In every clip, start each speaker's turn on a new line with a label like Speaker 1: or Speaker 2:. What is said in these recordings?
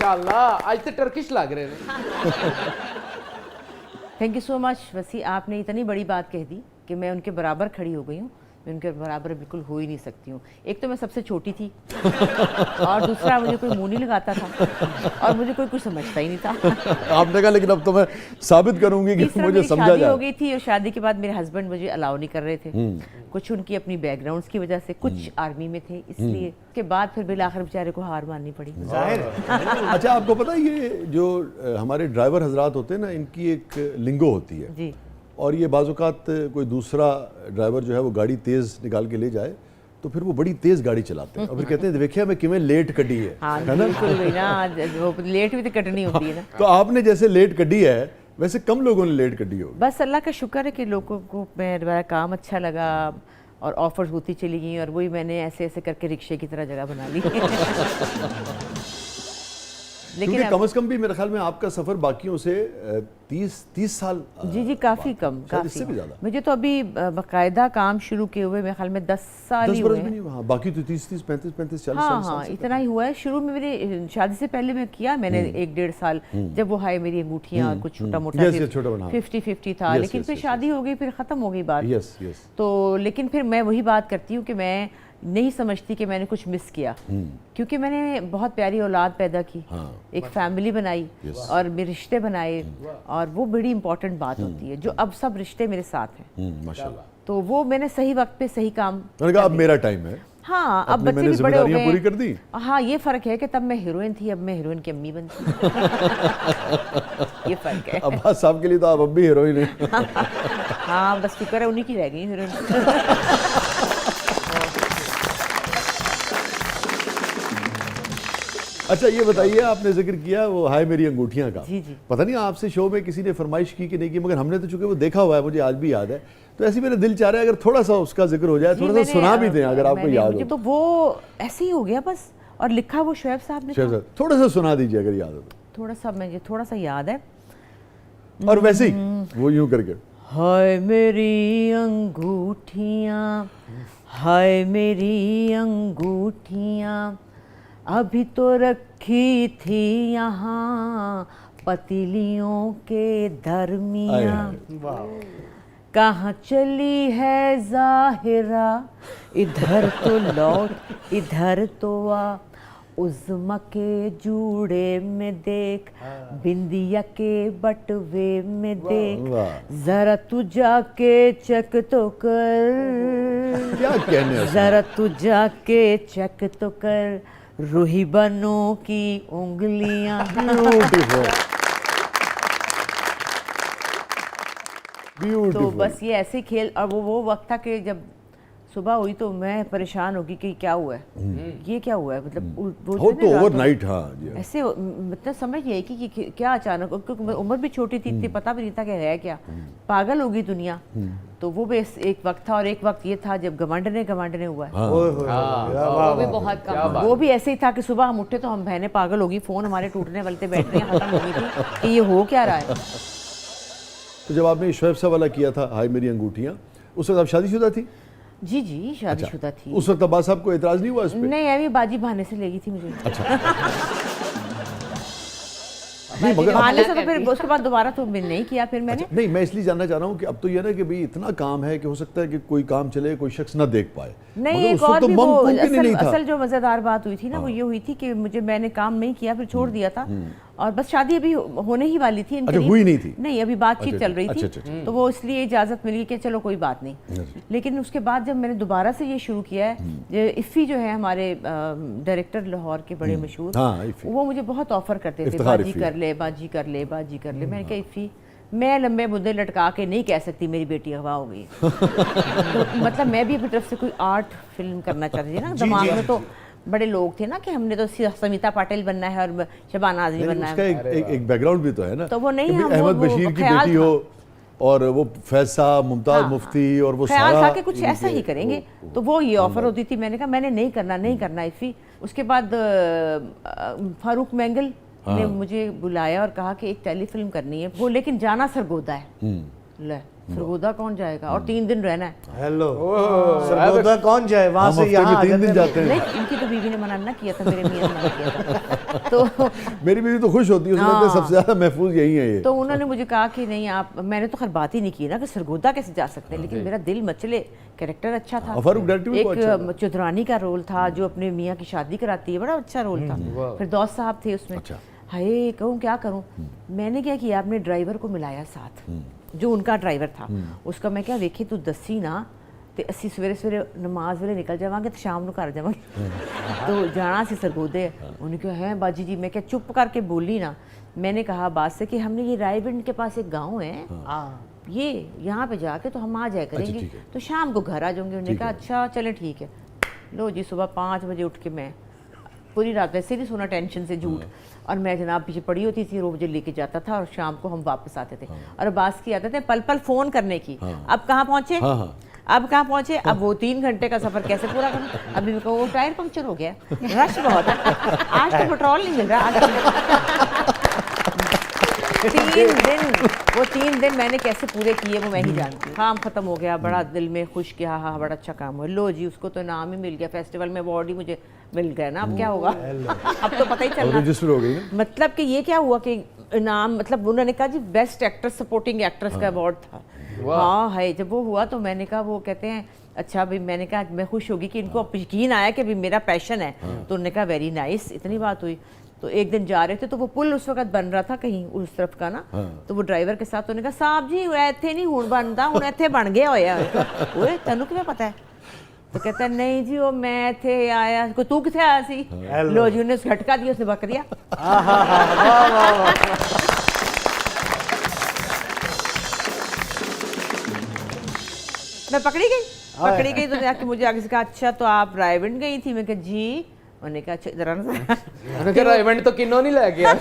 Speaker 1: माशाल्लाह आज तो टर्किश लग रहे हैं।
Speaker 2: थैंक यू सो मच वसी, आपने इतनी बड़ी बात कह दी कि मैं उनके बराबर खड़ी हो गई हूँ। मैं उनके बराबर बिल्कुल हो ही नहीं सकती हूँ। एक तो मैं सबसे छोटी थी और दूसरा मुझे कोई मुंह नहीं लगाता था और मुझे कोई कुछ समझता ही नहीं था।
Speaker 3: आपने कहा लेकिन अब तो मैं साबित करूंगी कि मुझे समझा
Speaker 2: शादी
Speaker 3: जाए।
Speaker 2: हो गई थी और शादी के बाद मेरे हस्बैंड मुझे अलाउ नहीं कर रहे थे, कुछ उनकी अपनी बैकग्राउंड्स की वजह से, कुछ आर्मी में थे इसलिए। उसके बाद फिर बिलाखिर बेचारे को हार माननी पड़ी।
Speaker 3: अच्छा, आपको पता है ये जो हमारे ड्राइवर हजरात होते हैं ना, इनकी एक लिंगो होती है
Speaker 2: जी।
Speaker 3: और ये बाज़-औक़ात कोई दूसरा ड्राइवर जो है वो गाड़ी तेज़ निकाल के ले जाए तो फिर वो बड़ी तेज़ गाड़ी चलाते हैं और फिर कहते हैं देखिए मैं किमें लेट कटी है।
Speaker 2: हाँ,
Speaker 3: है ना?
Speaker 2: बिल्कुल भी ना, वो लेट भी तो कटनी होती है ना।
Speaker 3: तो आपने जैसे लेट कटी है वैसे कम लोगों ने लेट कटी होगी।
Speaker 2: बस अल्लाह का शुक्र है कि लोगों को मेरा काम अच्छा लगा और ऑफर्स होती चली गई और वही मैंने ऐसे ऐसे करके रिक्शे की तरह जगह बना ली।
Speaker 3: लेकिन कम से कम भी मेरे ख्याल में आपका सफर बाकियों से 30 साल।
Speaker 2: जी काफ़ी कम, काफ़ी
Speaker 3: इससे भी ज़्यादा।
Speaker 2: मुझे तो अभी बाकायदा काम शुरू किए हुए मेरे ख्याल में 10 साल ही हुए हैं।
Speaker 3: हाँ, बाकी तो 30 35 40
Speaker 2: हाँ हाँ इतना ही हुआ है। शुरू में मेरे शादी से पहले मैं किया मैंने 1-1.5 साल, जब वो हाय मेरी अंगूठियाँ और कुछ छोटा मोटा 50-50 था, लेकिन फिर शादी हो गई, फिर ख़त्म हो गई बात। तो लेकिन फिर मैं वही बात करती हूँ कि मैं नहीं समझती कि मैंने कुछ मिस किया, क्योंकि मैंने बहुत प्यारी औलाद पैदा की, एक फैमिली बनाई और मेरे रिश्ते बनाए और वो बड़ी इंपॉर्टेंट बात होती है जो अब सब रिश्ते मेरे साथ हैं
Speaker 3: माशाल्लाह।
Speaker 2: तो वो मैंने सही वक्त पे सही काम।
Speaker 3: मैंने कहा अब मेरा टाइम है।
Speaker 2: हाँ, अब बच्चे भी बड़े हो गए
Speaker 3: पूरी कर दी।
Speaker 2: हाँ, ये फर्क है कि तब मैं हीरोइन थी, अब मैं हीरोइन की अम्मी बनती। ये फर्क है।
Speaker 3: अब्बास साहब के लिए तो आप अब भी हीरोइन हैं।
Speaker 2: हाँ, बस शुक्र है उन्हीं की रह गई हीरोइन।
Speaker 3: अच्छा ये बताइए, आपने जिक्र किया वो हाय मेरी अंगूठियां का।
Speaker 2: जी जी।
Speaker 3: पता नहीं आपसे शो में किसी ने फरमाइश की कि नहीं की, मगर हमने तो चूंकि वो देखा हुआ है, मुझे आज भी याद है, तो ऐसे मेरा दिल चाह रहा है अगर थोड़ा सा उसका जिक्र हो जाए, थोड़ा सा सुना भी दें अगर आपको याद हो।
Speaker 2: तो वो ऐसे ही हो गया बस, और लिखा वो शोएब साहब ने।
Speaker 3: शोएब साहब थोड़ा सा सुना दीजिए अगर याद हो तो।
Speaker 2: मुझे थोड़ा सा याद है
Speaker 3: और वैसे ही वो यूं करके
Speaker 2: हाय मेरी अंगूठियाँ, हाय मेरी अंगूठियाँ, अभी तो रखी थी यहाँ पतीलियों के दरमियाँ, कहाँ चली है ज़ाहिरा, इधर तो लौट इधर तो आ, उज़्मा के जूड़े में देख, बिंदिया के बटवे में देख, जरा तू जाके चेक तो कर,
Speaker 3: क्या कहने,
Speaker 2: जरा तू जाके चेक तो कर, रूही बनों की उंगलियां।
Speaker 3: ब्यूटीफुल।
Speaker 2: तो बस ये ऐसे खेल, और वो वक्त था कि जब सुबह हुई तो मैं परेशान होगी कि क्या हुआ है, ये क्या हुआ है, मतलब
Speaker 3: हो तो ओवरनाइट। हाँ जी।
Speaker 2: ऐसे मतलब समझ नहीं आई कि क्या अचानक, क्योंकि उम्र भी छोटी थी, इतनी पता भी नहीं था कि है क्या, पागल होगी दुनिया। तो वो भी एक वक्त था, और एक वक्त ये था जब गवांडने हुआ है। वो भी बहुत कम, वो भी ऐसे ही था कि सुबह हम उठे तो हम बहनें पागल होगी, फोन हमारे टूटने वाले थे, बैटरियां खत्म हो गई थी कि ये हो क्या रहा है।
Speaker 3: तो जब आपने शोएब साहब वाला किया था हाय मेरी अंगूठियां, उस वक्त आप शादीशुदा थी?
Speaker 2: जी जी शादीशुदा थी।
Speaker 3: उस वक्त अब्बास साहब को एतराज नहीं हुआ इस पे?
Speaker 2: नहीं, अभी बाजी बहाने से ले गई थी मुझे।
Speaker 3: अच्छा।
Speaker 2: नहीं, मगर बहाने से तो फिर उसके बाद दोबारा तो नहीं किया फिर मैंने।
Speaker 3: अच्छा, नहीं मैं इसलिए जानना चाह रहा हूँ कि अब तो ये ना कि भाई इतना काम है कि हो सकता है कि कोई काम चले कोई शख्स ना देख पाए।
Speaker 2: नहीं, एक और भी वो असल जो मजेदार बात हुई थी ना, वो ये हुई थी कि मैंने काम नहीं किया, फिर छोड़ दिया था, और बस शादी अभी होने ही वाली थी।
Speaker 3: अच्छा, हुई नहीं थी?
Speaker 2: नहीं, अभी बातचीत चल रही थी, तो वो इसलिए इजाजत मिली कि चलो कोई बात नहीं। लेकिन उसके बाद जब मैंने दोबारा से ये शुरू किया है, इफ़ी जो है हमारे डायरेक्टर लाहौर के बड़े मशहूर, वो मुझे बहुत ऑफर करते थे, बाजी कर ले बाजी कर ले बाजी कर ले। मैंने कहा इफ़ी मैं लंबे मुद्दे लटका के नहीं कह सकती मेरी बेटी अगवा हो गई। तो मतलब मैं भी अपनी तरफ से कोई आर्ट फिल्म करना चाहती थी ना, दिमाग में तो बड़े लोग थे ना कि हमने तो समीता पाटिल बनना है और शबाना आजमी बनना है।
Speaker 3: उसका एक बैकग्राउंड भी तो है ना,
Speaker 2: तो वो नहीं,
Speaker 3: अहमद बशीर की बेटी हो और वो फैसा मुमताज मुफ्ती और वो
Speaker 2: ख्याल था कि कुछ ऐसा ही करेंगे, तो वो ये ऑफर होती थी। मैंने कहा मैंने नहीं करना इफ़ी। उसके बाद फारूक मैंगल ने मुझे बुलाया और कहा कि एक टेलीफिल्म करनी है वो, लेकिन जाना सरगोदा है। ले सरगोदा कौन जाएगा, और 3 दिन रहना है।
Speaker 4: हेलो, सरगोदा कौन जाए, वहाँ से यहाँ
Speaker 3: 3 दिन जाते हैं।
Speaker 2: नहीं, इनकी तो बीवी ने मना ना किया था, मेरे मियां ने मना किया था। तो
Speaker 3: मेरी बीवी तो खुश होती है, उसमें लगता है सबसे ज्यादा महफूज यही है ये।
Speaker 2: तो उन्होंने मुझे कहा कि नहीं आप, मैंने तो खैर बात ही नहीं की ना कि सरगोदा कैसे जा सकते हैं, लेकिन मेरा दिल मचले, कैरेक्टर अच्छा था।
Speaker 3: फारूक डायरेक्टर भी बहुत अच्छा
Speaker 2: एक चौधरानी का रोल था जो अपने मियाँ की शादी कराती है, बड़ा अच्छा रोल था। फिर दोस्त साहब थे उसमें। हाय कहूँ क्या करूँ, मैंने क्या किया, अपने ड्राइवर को मिलाया साथ, जो उनका ड्राइवर था उसका। मैं क्या वेखी तू दसी ना ਤੇ ਅਸੀਂ ਸਵੇਰੇ ਸਵੇਰੇ ਨਮਾਜ਼ ਵੇਲੇ ਨਿਕਲ ਜਾਵਾਂਗੇ ਤੇ ਸ਼ਾਮ ਨੂੰ ਘਰ ਜਾਵਾਂਗੇ। तो जाना से सरगोदे। उन्होंने कहा है बाजी जी, मैं क्या चुप करके बोली ना। मैंने कहा बात से कि हमने ये रायविंड के पास एक गांव है, ये यहाँ पे जाके तो हम आ जाया करेंगे, तो शाम को घर आ जाऊंगे। उन्होंने कहा अच्छा चले ठीक है। लो जी सुबह 5 बजे उठ के मैं पूरी रात वैसे भी सोना टेंशन से झूठ, और मैं जनाब पीछे पड़ी होती थी, 2 बजे लेके जाता था और शाम को हम वापस आते थे। और बात की आते थे पल पल फोन करने की, अब कहाँ पहुँचे, अब कहाँ पहुँचे, अब वो 3 घंटे का सफ़र कैसे पूरा करूँ। अभी मैं कहूँ वो टायर पंक्चर हो गया, रश बहुत है, आज तो पेट्रोल नहीं मिल रहा। आज तो 3 दिन मैंने कैसे पूरे किए वो मैं ही जानती हूँ। काम खत्म हो गया, बड़ा दिल में खुश किया, हाँ बड़ा अच्छा काम हुआ। लो जी उसको तो इनाम ही मिल गया, फेस्टिवल में अवार्ड ही मुझे मिल गया ना। अब क्या होगा, अब तो पता ही चल रहा
Speaker 3: रजिस्टर हो गई ना।
Speaker 2: मतलब कि ये क्या हुआ कि इनाम, मतलब उन्होंने कहा जी बेस्ट एक्टर सपोर्टिंग एक्ट्रेस का अवार्ड था। हाँ है, जब वो हुआ तो मैंने कहा, वो कहते हैं अच्छा भाई, मैंने कहा मैं खुश होगी कि इनको यकीन आया कि भी मेरा पैशन है। तो उन्होंने कहा वेरी नाइस, इतनी बात हुई। तो एक दिन जा रहे थे तो वो पुल उस वक्त बन रहा था कहीं उस तरफ का ना, तो वो ड्राइवर के साथ उन्होंने कहा साहब जी इतने नहीं हुण बनता, हुण इत्थे बन गया होया। ओए तेनू किवें पता है? तो कहता है नहीं जी वो मैं इत्थे आया, कोई तू किथे आया सी? लो जी उन्हें झटका दिया, उसने बक दिया। मैं पकड़ी गई तो जाके मुझे आगे से कहा अच्छा तो आप रायविंड गई थी? मैं कहा जी। उन्होंने कहा अच्छा इधर आना।
Speaker 1: रायविंड तो किन्नो नहीं लग गया।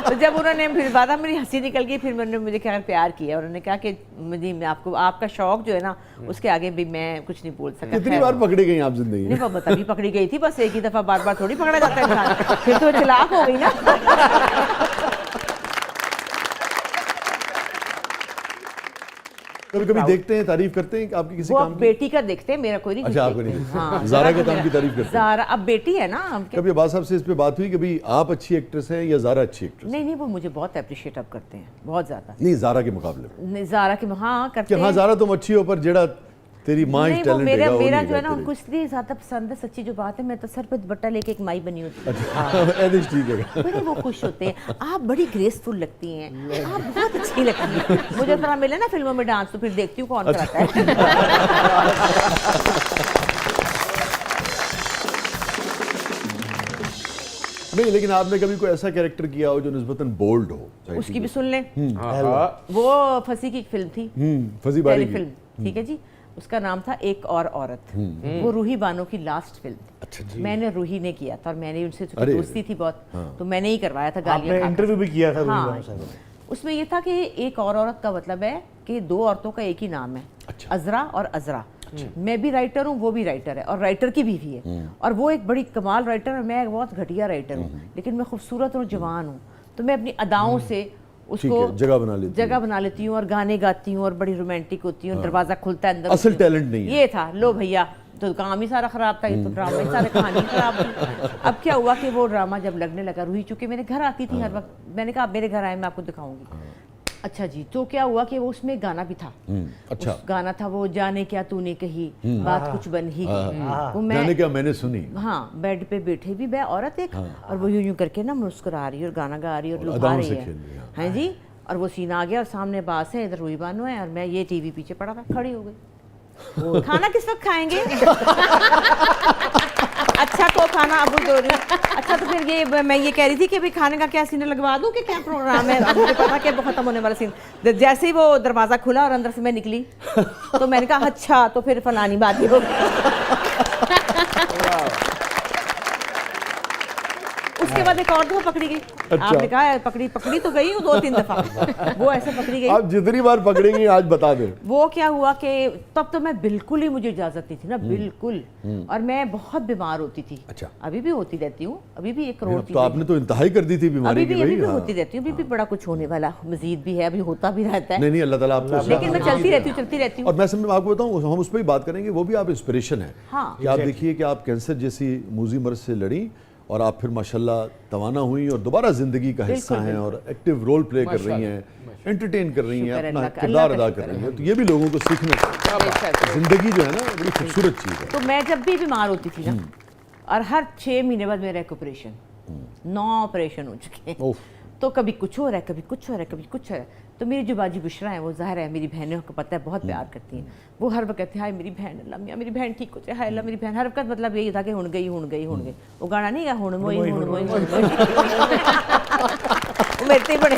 Speaker 2: तो जब उन्होंने फिर बाद मेरी हंसी निकल गई, फिर उन्होंने मुझे क्या प्यार किया। उन्होंने कहा कि मुझे मैं आपको, आपका शौक जो है ना उसके आगे भी मैं कुछ नहीं बोल सकता।
Speaker 3: कितनी बार पकड़ी गई आप जिंदगी में?
Speaker 2: नहीं तभी पकड़ी गई थी, बस एक ही दफा, बार बार थोड़ी पकड़ा जाता है इंसान। फिर तो चलाक हो गई ना।
Speaker 3: कभी देखते हैं, तारीफ करते हैं आपकी किसी काम की?
Speaker 2: बेटी का देखते हैं, मेरा कोई नहीं।
Speaker 3: अच्छा आपको नहीं? हाँ, ज़ारा के काम की तारीफ करते हैं।
Speaker 2: ज़ारा अब बेटी है ना।
Speaker 3: कभी अब्बास साहब से इस पे बात हुई कि भाई आप अच्छी एक्ट्रेस हैं या ज़ारा अच्छी एक्ट्रेस?
Speaker 2: नहीं वो मुझे बहुत अप्रिशिएट अब करते हैं, बहुत ज्यादा।
Speaker 3: नहीं ज़ारा के मुकाबले में?
Speaker 2: ज़ारा के हाँ करते हैं।
Speaker 3: हाँ ज़ारा तुम अच्छी हो, पर जेड़ा तेरी माँ ही टैलेंट
Speaker 2: मेरा जो है ना उनको इसलिए ज्यादा पसंद है, सच्ची जो बात है, मैं तो सर पे दुपट्टा लेके एक माई बनी होती हूँ।
Speaker 3: ठीक है।
Speaker 2: बड़े वो खुश होते हैं, आप बड़ी ग्रेसफुल लगती हैं, आप बहुत अच्छी लगती हैं। मुझे थोड़ा मिले ना फिल्मों में डांस तो फिर देखती हूँ कौन कराता है।
Speaker 3: नहीं लेकिन आपने कभी कोई ऐसा कैरेक्टर किया हो जो निस्बतन बोल्ड हो?
Speaker 2: उसकी भी सुन लें। वो फंसी की फिल्म थी,
Speaker 3: फंसी बारी
Speaker 2: फिल्म, ठीक है जी। उसका नाम था एक और औरत। वो रूही बानो की लास्ट फिल्म थी।
Speaker 3: अच्छा
Speaker 2: मैंने रूही ने किया था और मैंने उनसे दोस्ती थी बहुत, तो मैंने ही करवाया था। गालियां
Speaker 4: आपने इंटरव्यू भी किया था रूही बानो
Speaker 2: साहब। उसमें ये था कि एक और औरत का मतलब है कि 2 औरतों का एक ही नाम है।
Speaker 3: अच्छा।
Speaker 2: अजरा और अजरा। मैं भी राइटर हूँ, वो भी राइटर है, और राइटर की बीवी है, और वो एक बड़ी कमाल राइटर है, मैं एक बहुत घटिया राइटर हूँ, लेकिन मैं खूबसूरत और जवान हूँ, तो मैं अपनी अदाओं से उसको जगह बना लेती हूँ और गाने गाती हूँ और बड़ी रोमांटिक होती हूँ। दरवाजा खुलता है अंदर,
Speaker 3: असल टैलेंट नहीं है।
Speaker 2: ये था। लो भैया तो काम ही सारा खराब था, ये तो ड्रामा ही सारा कहानी खराब थी। अब क्या हुआ कि वो ड्रामा जब लगने लगा, रूही चूंकि मेरे घर आती थी हर वक्त, मैंने कहा मेरे घर आए मैं आपको दिखाऊंगी। अच्छा जी, तो क्या हुआ कि वो उसमें गाना भी था।
Speaker 3: अच्छा
Speaker 2: गाना था वो जाने क्या तूने कही बात कुछ बन ही गई, वो
Speaker 3: जाने क्या मैंने सुनी।
Speaker 2: हाँ, बेड पे बैठे भी मैं औरत एक, और वो यूं यूं करके ना मुस्कुरा रही है और गाना गा रही है और लुभा रही है, हैं जी। और वो सीन आ गया और सामने बास है, इधर रूही बानो है, और मैं ये टीवी पीछे पड़ा था, खड़ी हो गई। खाना किस वक्त खाएंगे? अच्छा तो खाना अब दो रही। अच्छा तो फिर ये मैं ये कह रही थी कि भाई खाने का क्या सीन लगवा दूं कि क्या प्रोग्राम है? अब मुझे पता कि खत्म होने वाला सीन। जैसे ही वो दरवाजा खुला और अंदर से मैं निकली तो मैंने कहा अच्छा तो फिर फलानी बात ही होगी। उसके बाद एक और दफा पकड़ी गई।
Speaker 3: अच्छा।
Speaker 2: आपने कहा पकड़ी तो गई 2-3 दफा, वो ऐसे पकड़ी गई।
Speaker 3: आप जितनी बार पकड़ेंगी आज बता दें।
Speaker 2: वो क्या हुआ कि तब तो मैं बिल्कुल ही, मुझे इजाजत नहीं थी ना बिल्कुल, और मैं बहुत बीमार होती थी।
Speaker 3: अच्छा।
Speaker 2: अभी भी होती रहती हूँ, अभी भी 1 करोड़
Speaker 3: तो आपने तो इंतहाई कर दी थी बीमारी की।
Speaker 2: अभी भी होती रहती हूँ, अभी भी बड़ा कुछ होने वाला मजीद भी है, अभी होता भी रहता है।
Speaker 3: नहीं अल्लाह ताला आपको,
Speaker 2: लेकिन मैं चलती रहती हूँ।
Speaker 3: और मैं आपको बताऊँ, हम उस पर ही बात करेंगे, वो भी आप इंस्पिरेशन है।
Speaker 2: हाँ।
Speaker 3: आप देखिए कि आप कैंसर जैसी मूजी मर्ज से लड़ी और आप फिर माशाल्लाह तवाना हुई और दोबारा ज़िंदगी का हिस्सा हैं और एक्टिव रोल प्ले कर रही हैं, एंटरटेन कर रही हैं, अपना किरदार अदा कर रही हैं। तो ये भी लोगों को सीखना चाहिए। ज़िंदगी जो है ना बड़ी खूबसूरत चीज़ है।
Speaker 2: तो मैं जब भी बीमार होती थी ना, और हर 6 महीने बाद मेरा एक ऑपरेशन, 9 ऑपरेशन हो चुके हैं, तो कभी कुछ हो रहा है, कभी कुछ हो रहा है, कभी कुछ हो रहा है। तो मेरी जो बाजी बुशरा है, वो ज़ाहिर है मेरी बहनों को पता है, बहुत प्यार करती हैं। वो हर वक्त कहती है हाय मेरी बहन, अल्लाह मियां मेरी बहन ठीक हो जाए, हाय अल्लाह मेरी बहन। हर वक्त मतलब यही था कि हुण गई हुण गई हुण गई। वो गाना नहीं गा हुण मोई हुण मोई, वो मेरे से ही बड़े